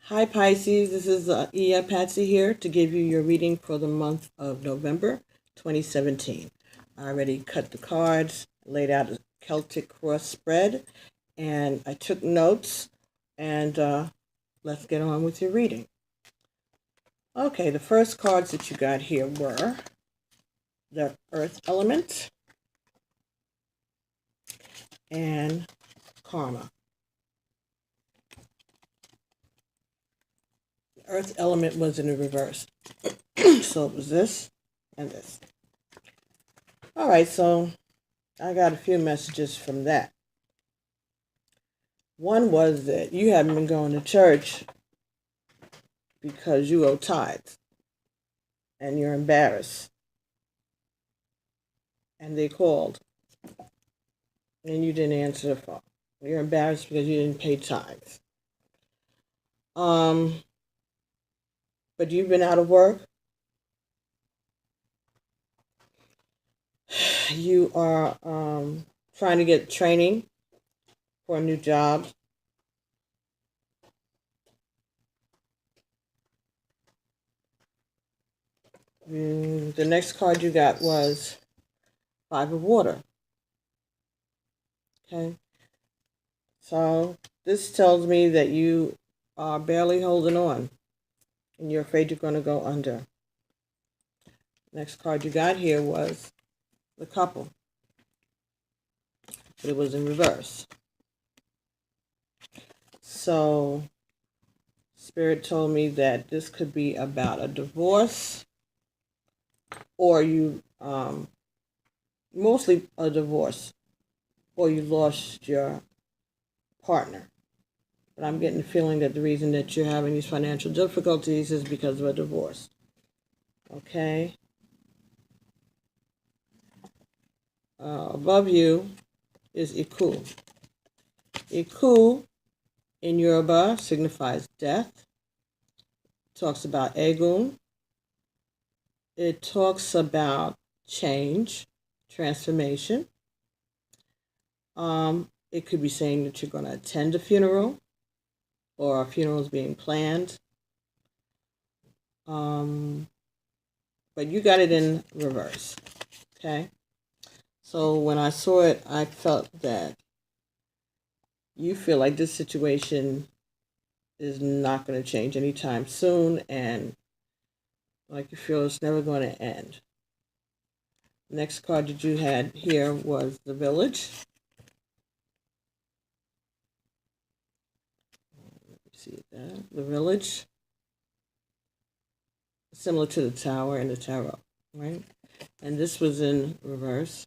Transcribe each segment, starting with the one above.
Hi Pisces, this is Iya Patsy here to give you your reading for the month of November 2017. I already cut the cards, laid out a Celtic cross spread, and I took notes, and let's get on with your reading. Okay, the first cards that you got here were the Earth element and Karma. Earth element was in the reverse. So it was this and this. All right, so I got a few messages from that. One was that you haven't been going to church because you owe tithes and you're embarrassed. And they called and you didn't answer the phone. You're embarrassed because you didn't pay tithes. But you've been out of work. You are trying to get training for a new job. The next card you got was Five of Water. Okay. So this tells me that you are barely holding on and you're afraid you're going to go under. Next card you got here was the Couple, but it was in reverse. So Spirit told me that this could be about a divorce, or you, mostly a divorce, or you lost your partner. But I'm getting the feeling that the reason that you're having these financial difficulties is because of a divorce. Okay? Above you is Iku. Iku in Yoruba signifies death. It talks about Egun. It talks about change, transformation. It could be saying that you're going to attend a funeral or a funeral is being planned. But you got it in reverse. Okay? So when I saw it, I felt that you feel like this situation is not going to change anytime soon, and like you feel it's never going to end. Next card that you had here was the Village. Let me see that. The Village, similar to the Tower and the Tarot, right? And this was in reverse.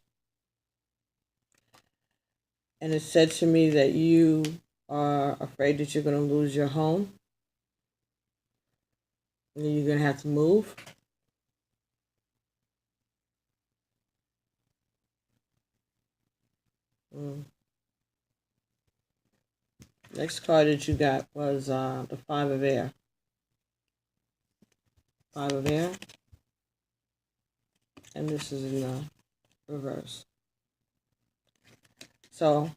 And it said to me that you are afraid that you're going to lose your home. And you're going to have to move. Next card that you got was the Five of Air. Five of Air. And this is in reverse. So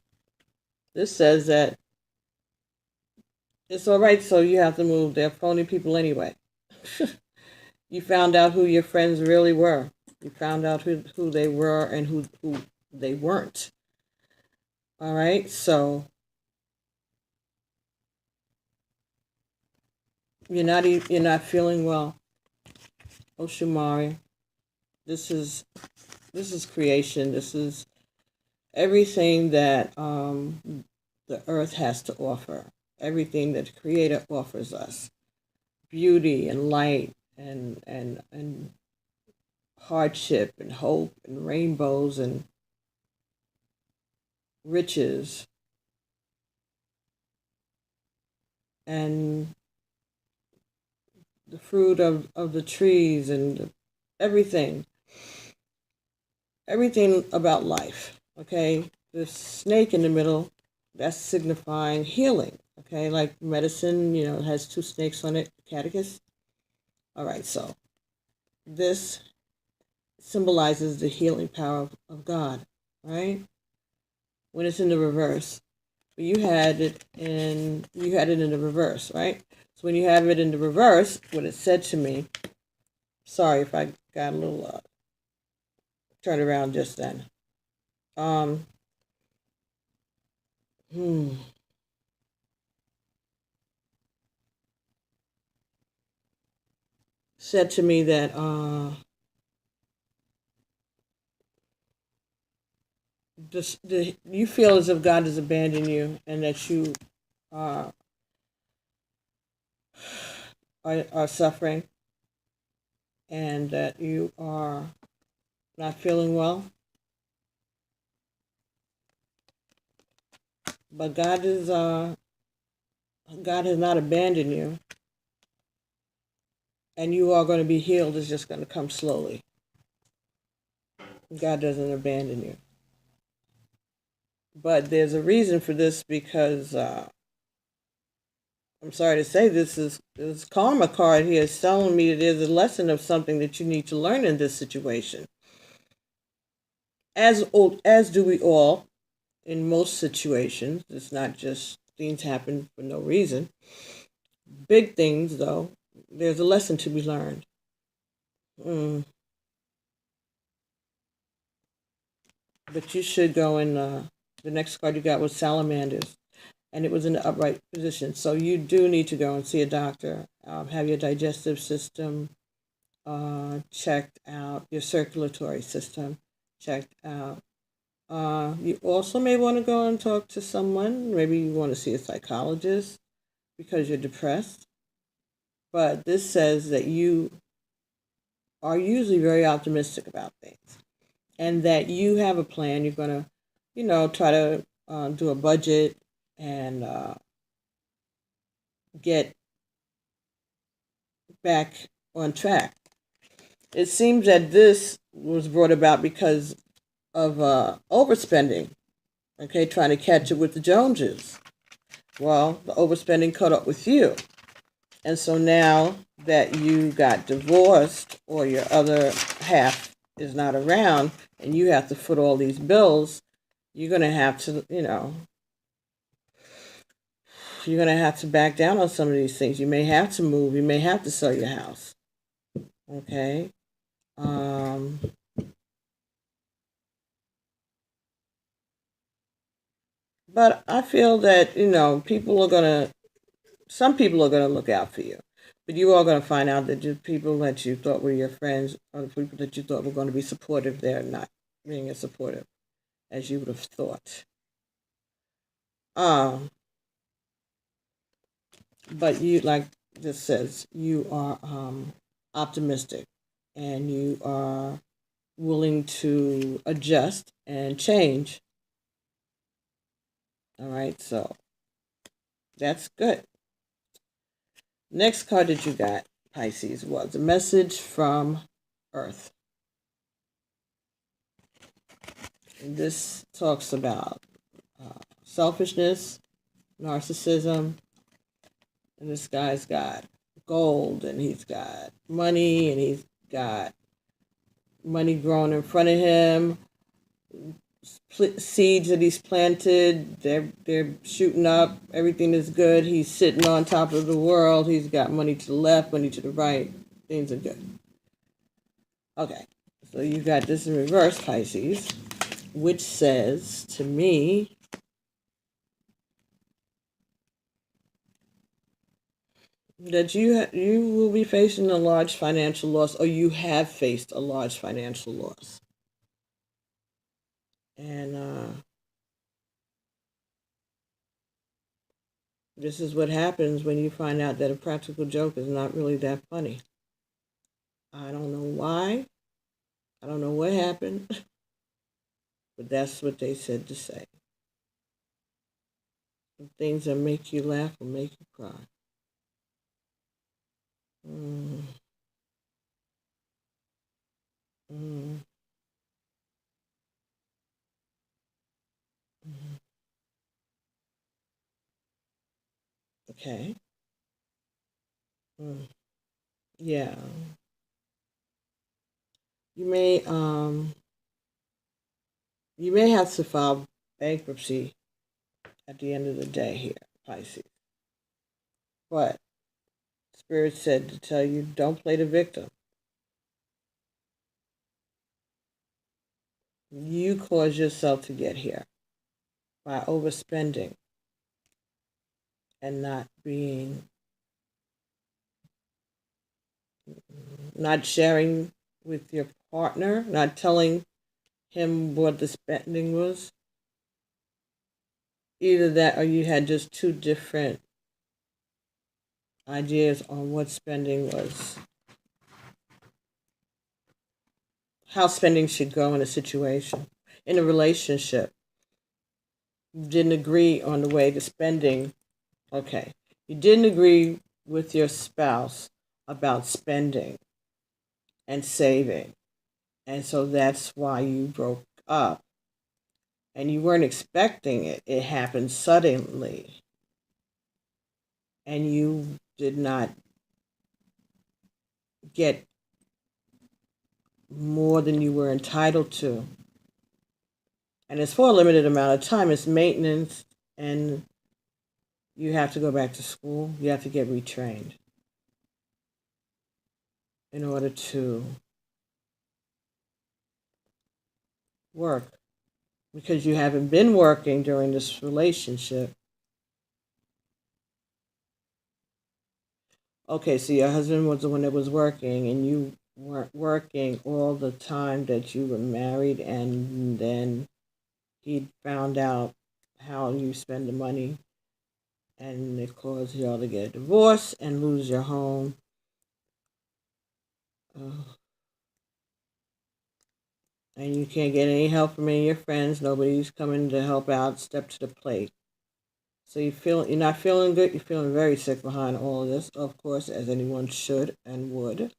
this says that it's all right, so you have to move. They're phony people anyway. You found out who your friends really were. You found out who they were and who they weren't. All right, so you're not feeling well. Oshumari, this is creation. This is everything that the earth has to offer. Everything that the Creator offers us. Beauty and light and hardship and hope and rainbows and riches and the fruit of the trees and everything about life. Okay, the snake in the middle, that's signifying healing. Okay, like medicine, it has two snakes on it, catechus. All right, so this symbolizes the healing power of God, right? When it's in the reverse. But you had it in the reverse, right? So when you have it in the reverse, what it said to me, sorry if I got a little turned around just then. Said to me that you feel as if God has abandoned you, and that you are suffering, and that you are not feeling well. But God has not abandoned you, and you are going to be healed. It's just going to come slowly. God doesn't abandon you. But there's a reason for this, because I'm sorry to say, this karma card here is telling me that there's a lesson of something that you need to learn in this situation. As do we all in most situations. It's not just things happen for no reason. Big things, though, there's a lesson to be learned. But you should go in, the next card you got was salamanders, and it was in the upright position. So you do need to go and see a doctor, have your digestive system checked out, your circulatory system checked out. You also may want to go and talk to someone. Maybe you want to see a psychologist because you're depressed. But this says that you are usually very optimistic about things, and that you have a plan. You're going to, try to do a budget and get back on track. It seems that this was brought about because of overspending, okay, trying to catch it with the Joneses. Well, the overspending caught up with you. And so now that you got divorced, or your other half is not around, and you have to foot all these bills, you're going to have to, you're going to have to back down on some of these things. You may have to move. You may have to sell your house. Okay? But I feel that, some people are going to look out for you. But you are going to find out that the people that you thought were your friends, or the people that you thought were going to be supportive, they're not being as supportive as you would have thought. But you, like this says, you are optimistic, and you are willing to adjust and change. All right, so that's good. Next card that you got, Pisces, was a message from Earth. And this talks about selfishness, narcissism, and this guy's got gold, and he's got money, and he's got money growing in front of him. Seeds that he's planted, they're shooting up. Everything is good. He's sitting on top of the world. He's got money to the left, money to the right. Things are good. Okay, so you got this in reverse, Pisces, which says to me that you will be facing a large financial loss, or you have faced a large financial loss. And this is what happens when you find out that a practical joke is not really that funny. I don't know why. I don't know what happened. But that's what they said to say. Some things that make you laugh will make you cry. Mm. Mm. Mm. Okay. Mm. Yeah. You may have to file bankruptcy at the end of the day here, Pisces. But Spirit said to tell you, don't play the victim. You caused yourself to get here by overspending and not sharing with your partner, not telling him what the spending was. Either that or you had just two different ideas on what spending was, how spending should go in a situation, in a relationship. You didn't agree on the way the spending, okay. You didn't agree with your spouse about spending and saving. And so that's why you broke up. And you weren't expecting it. It happened suddenly. And you did not get more than you were entitled to. And it's for a limited amount of time. It's maintenance, and you have to go back to school. You have to get retrained in order to work. Because you haven't been working during this relationship. Okay, so your husband was the one that was working, and you weren't working all the time that you were married, and then he found out how you spend the money, and it caused y'all to get a divorce and lose your home. And you can't get any help from any of your friends. Nobody's coming to help out, step to the plate. So you're not feeling good. You're feeling very sick behind all of this, of course, as anyone should and would.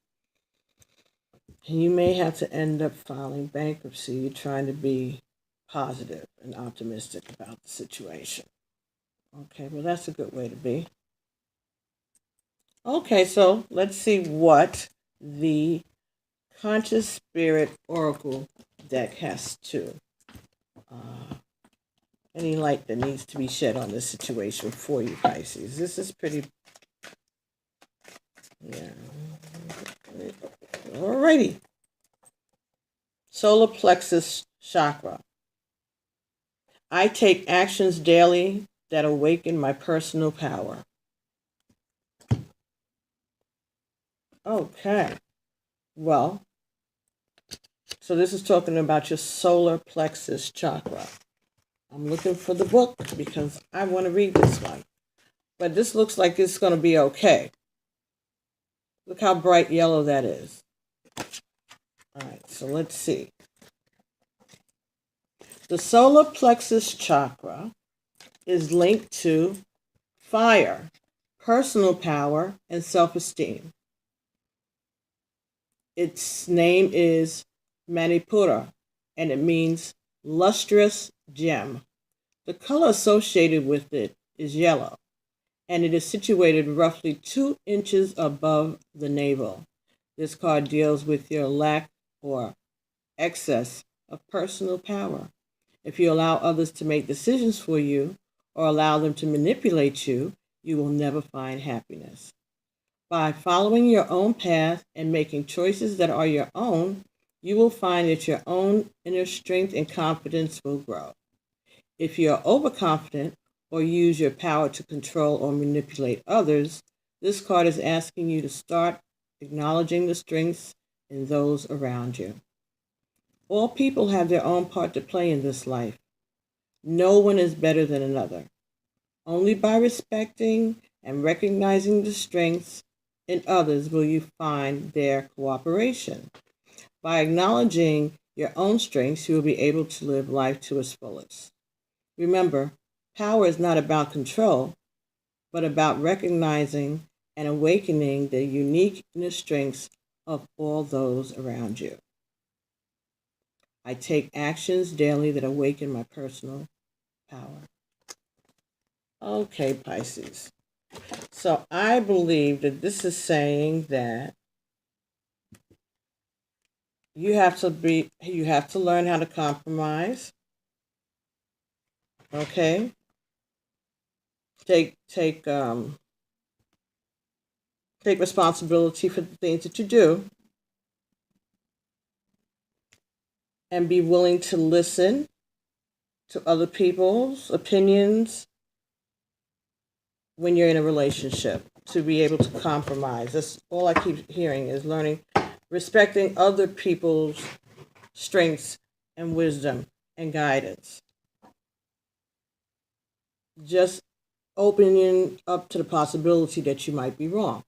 And you may have to end up filing bankruptcy. You're trying to be positive and optimistic about the situation. Okay, well, that's a good way to be. Okay, so let's see what the Conscious Spirit Oracle deck has to. Any light that needs to be shed on this situation for you, Pisces. This is pretty. Yeah. Alrighty. Solar plexus chakra. I take actions daily that awaken my personal power. Okay. Well, so this is talking about your solar plexus chakra. I'm looking for the book because I want to read this one. But this looks like it's going to be okay. Look how bright yellow that is. All right, so let's see. The solar plexus chakra is linked to fire, personal power, and self-esteem. Its name is Manipura, and it means lustrous gem. The color associated with it is yellow, and it is situated roughly 2 inches above the navel. This card deals with your lack or excess of personal power. If you allow others to make decisions for you or allow them to manipulate you, you will never find happiness. By following your own path and making choices that are your own, you will find that your own inner strength and confidence will grow. If you are overconfident or use your power to control or manipulate others, this card is asking you to start acknowledging the strengths in those around you. All people have their own part to play in this life. No one is better than another. Only by respecting and recognizing the strengths in others will you find their cooperation. By acknowledging your own strengths, you will be able to live life to its fullest. Remember, power is not about control, but about recognizing and awakening the unique inner strengths of all those around you. I take actions daily that awaken my personal power. Okay, Pisces. So I believe that this is saying that you have to learn how to compromise. Okay? Take Take responsibility for the things that you do. And be willing to listen to other people's opinions when you're in a relationship, to be able to compromise. That's all I keep hearing is learning, respecting other people's strengths and wisdom and guidance. Just opening up to the possibility that you might be wrong.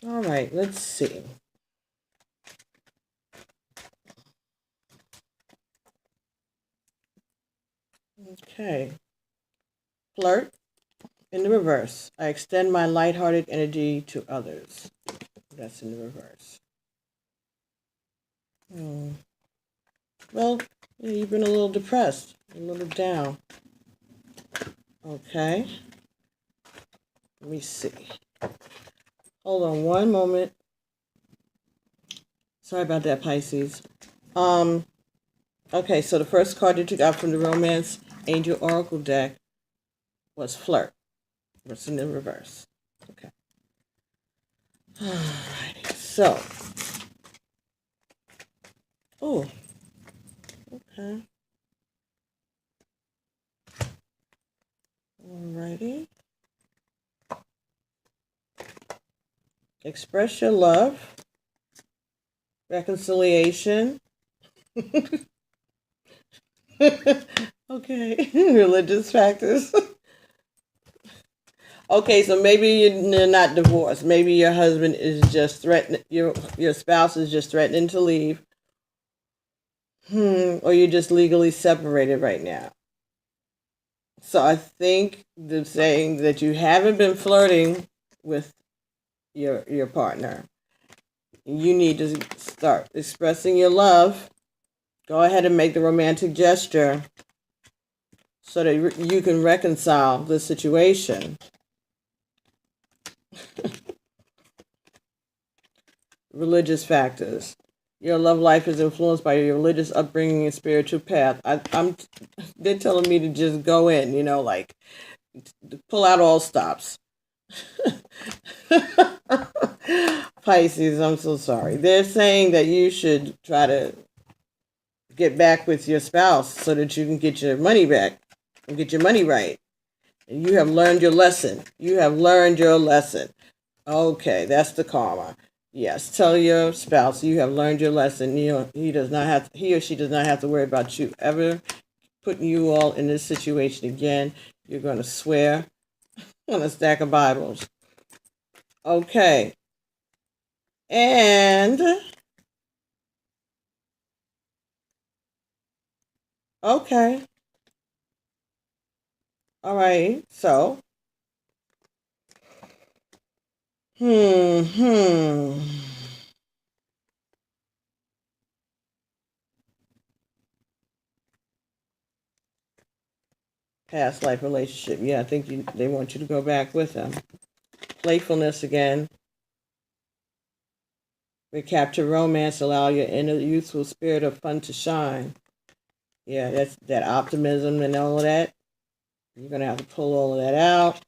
All right, let's see. Okay. Flirt in the reverse. I extend my lighthearted energy to others. That's in the reverse. Well, you've been a little depressed, a little down. Okay. Let me see. Hold on one moment. Sorry about that, Pisces. Okay, so the first card that you got from the Romance Angel Oracle deck was Flirt. What's in the reverse? Okay. Alrighty. So. Oh. Okay. Alrighty. Express your love. Reconciliation. Okay. Religious factors. Okay, so maybe you're not divorced. Maybe your husband is just threatening, your spouse is just threatening to leave. Or you're just legally separated right now. So I think the saying that you haven't been flirting with your partner. You need to start expressing your love. Go ahead and make the romantic gesture so that you can reconcile the situation. Religious factors. Your love life is influenced by your religious upbringing and spiritual path. They're telling me to just go in, like pull out all stops. Pisces, I'm so sorry. They're saying that you should try to get back with your spouse so that you can get your money back and get your money right. And you have learned your lesson. You have learned your lesson. Okay, that's the karma. Yes, tell your spouse you have learned your lesson. He or she does not have to worry about you ever putting you all in this situation again. You're going to swear on a stack of Bibles. Okay. And okay. All right. So past life relationship. Yeah, I think they want you to go back with them. Playfulness again. Recapture romance. Allow your inner youthful spirit of fun to shine. Yeah, that's that optimism and all of that. You're going to have to pull all of that out.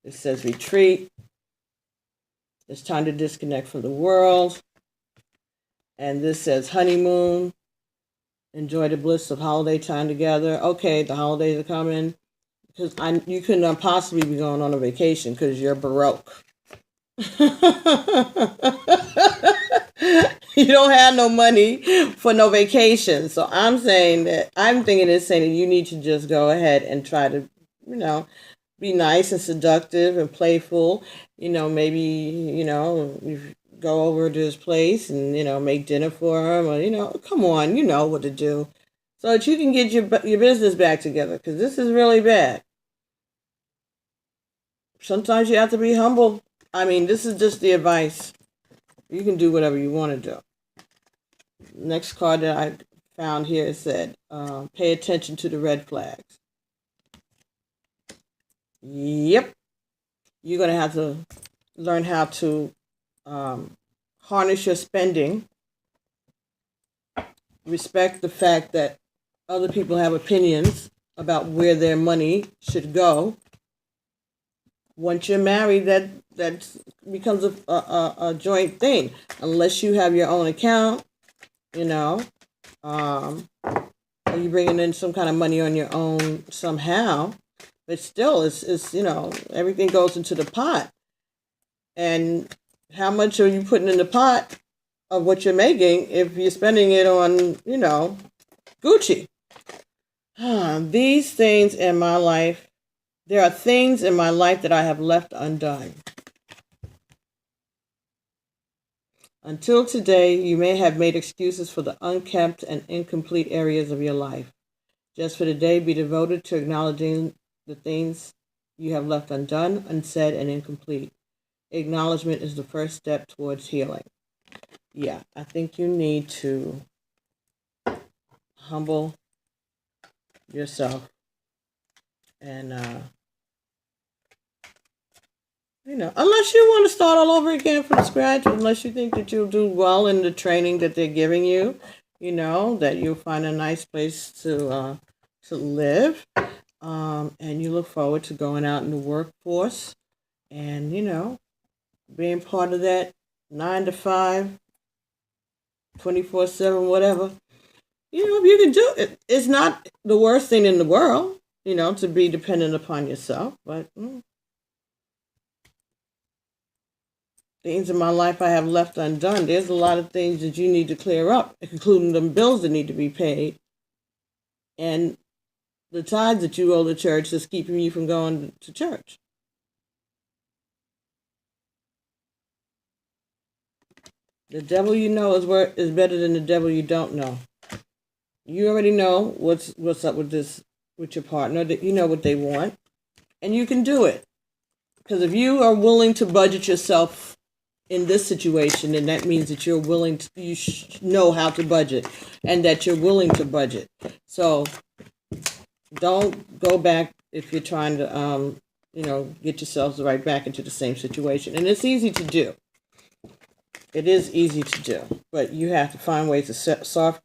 It says retreat. It's time to disconnect from the world. And this says honeymoon. Enjoy the bliss of holiday time together. Okay, the holidays are coming. Because you couldn't possibly be going on a vacation because you're Baroque. You don't have no money for no vacation. So I'm thinking it's saying that you need to just go ahead and try to, be nice and seductive and playful. Maybe, you go over to his place and, make dinner for him or, come on, you know what to do. So that you can get your business back together because this is really bad. Sometimes you have to be humble. This is just the advice. You can do whatever you want to do. Next card that I found here said, pay attention to the red flags. Yep. You're going to have to learn how to harness your spending. Respect the fact that other people have opinions about where their money should go. Once you're married, that becomes a joint thing. Unless you have your own account, you know, or you bringing in some kind of money on your own somehow. But still, it's everything goes into the pot. And how much are you putting in the pot of what you're making if you're spending it on, Gucci? These things in my life, there are things in my life that I have left undone. Until today, you may have made excuses for the unkept and incomplete areas of your life. Just for today, be devoted to acknowledging the things you have left undone, unsaid, and incomplete. Acknowledgement is the first step towards healing. Yeah, I think you need to humble yourself and, unless you want to start all over again from scratch, unless you think that you'll do well in the training that they're giving you, that you'll find a nice place to live, and you look forward to going out in the workforce and, being part of that 9 to 5, 24/7, whatever. If you can do it, it's not the worst thing in the world, to be dependent upon yourself. But things in my life I have left undone. There's a lot of things that you need to clear up, including them bills that need to be paid, and the tithes that you owe the church that's keeping you from going to church. The devil you know is better than the devil you don't know. You already know what's up with your partner, that you know what they want, and you can do it. Because if you are willing to budget yourself in this situation, then that means that you're willing to, know how to budget, and that you're willing to budget. So don't go back if you're trying to, get yourselves right back into the same situation. And it's easy to do. It is easy to do, but you have to find ways to safeguard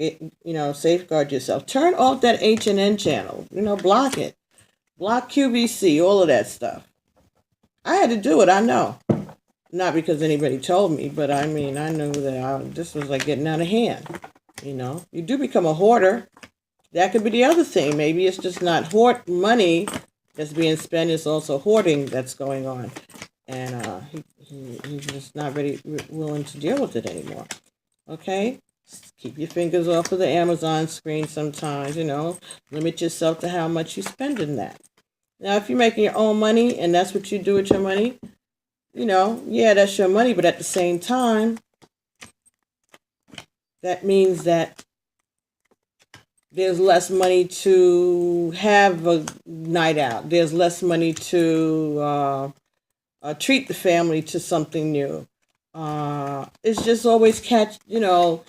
yourself. Turn off that H&N channel. Block it. Block QVC, all of that stuff. I had to do it, I know. Not because anybody told me, but I knew that this was like getting out of hand. You do become a hoarder. That could be the other thing. Maybe it's just not money that's being spent. It's also hoarding that's going on. And he's just not willing to deal with it anymore. Okay? Just keep your fingers off of the Amazon screen sometimes, Limit yourself to how much you spend in that. Now, if you're making your own money and that's what you do with your money, that's your money. But at the same time, that means that there's less money to have a night out. There's less money to treat the family to something new. It's just always catching up.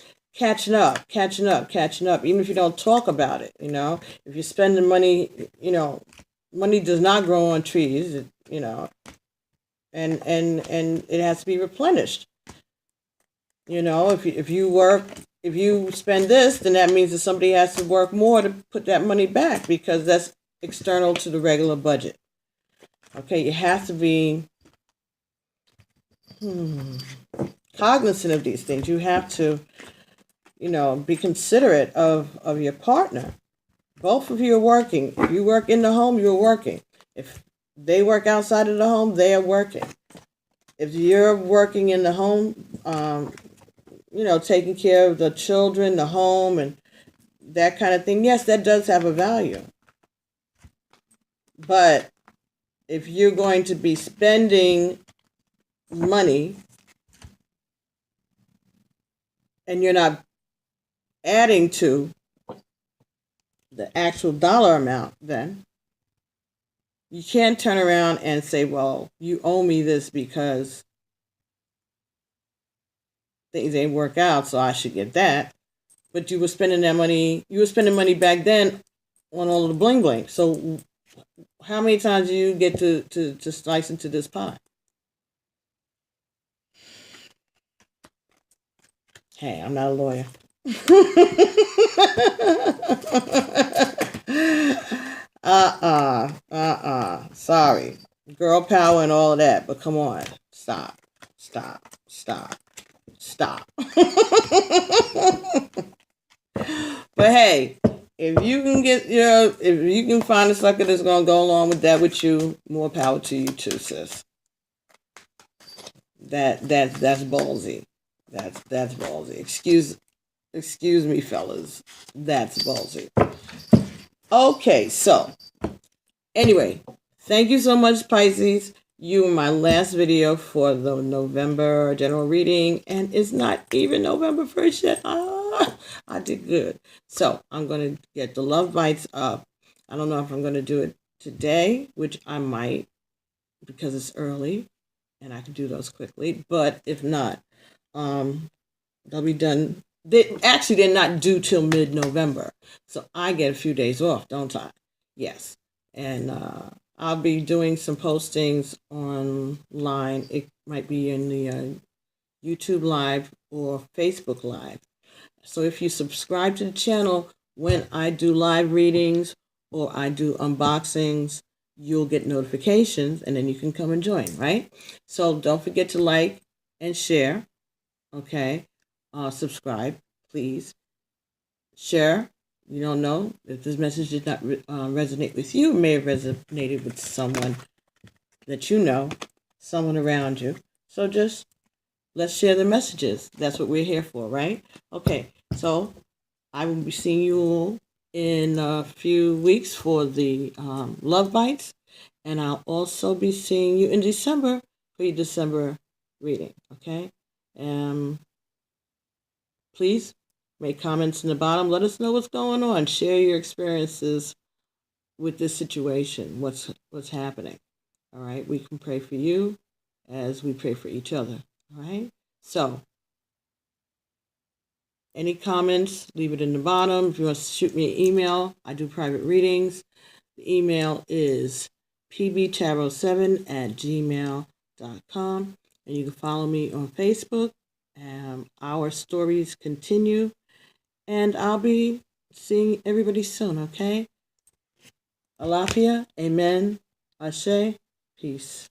Even if you don't talk about it, if you're spending money, money does not grow on trees, and it has to be replenished. If you spend this, then that means that somebody has to work more to put that money back, because that's external to the regular budget. Okay, you have to be cognizant of these things. You have to, be considerate of your partner. Both of you are working. If you work in the home, you're working. If they work outside of the home, they are working. If you're working in the home, taking care of the children, the home, and that kind of thing, yes, that does have a value. But if you're going to be spending money and you're not adding to the actual dollar amount, then you can't turn around and say, well, you owe me this because things ain't work out, so I should get that. But you were spending money back then on all of the bling bling. So how many times do you get to slice into this pie? Hey, I'm not a lawyer. Sorry. girl power and all of that, but come on, stop, stop, stop, stop. But hey, if you can get if you can find a sucker that's gonna go along with that with you, more power to you too, sis. That's ballsy. That's ballsy. Excuse me, fellas. That's ballsy. Okay, so anyway, thank you so much, Pisces. You were my last video for the November general reading, and it's not even November 1st yet. I did good. So I'm going to get the love bites up. I don't know if I'm going to do it today, which I might because it's early and I can do those quickly. But if not, they'll be done. They're not due till mid-November. So I get a few days off, don't I? Yes. And I'll be doing some postings online. It might be in the YouTube Live or Facebook Live. So if you subscribe to the channel, when I do live readings or I do unboxings, you'll get notifications and then you can come and join, right? So don't forget to like and share, okay? Subscribe, please. Share. You don't know if this message did not resonate with you. It may have resonated with someone that you know, someone around you. So just let's share the messages. That's what we're here for, right? Okay, so I will be seeing you all in a few weeks for the Love Bites. And I'll also be seeing you in December for your December reading, okay? Please make comments in the bottom. Let us know what's going on. Share your experiences with this situation, what's happening. All right, we can pray for you as we pray for each other. All right, so any comments, leave it in the bottom. If you want to shoot me an email, I do private readings. The email is pbtarot7@gmail.com. And you can follow me on Facebook. Our stories continue. And I'll be seeing everybody soon, okay? Alafia, amen, ashe, peace.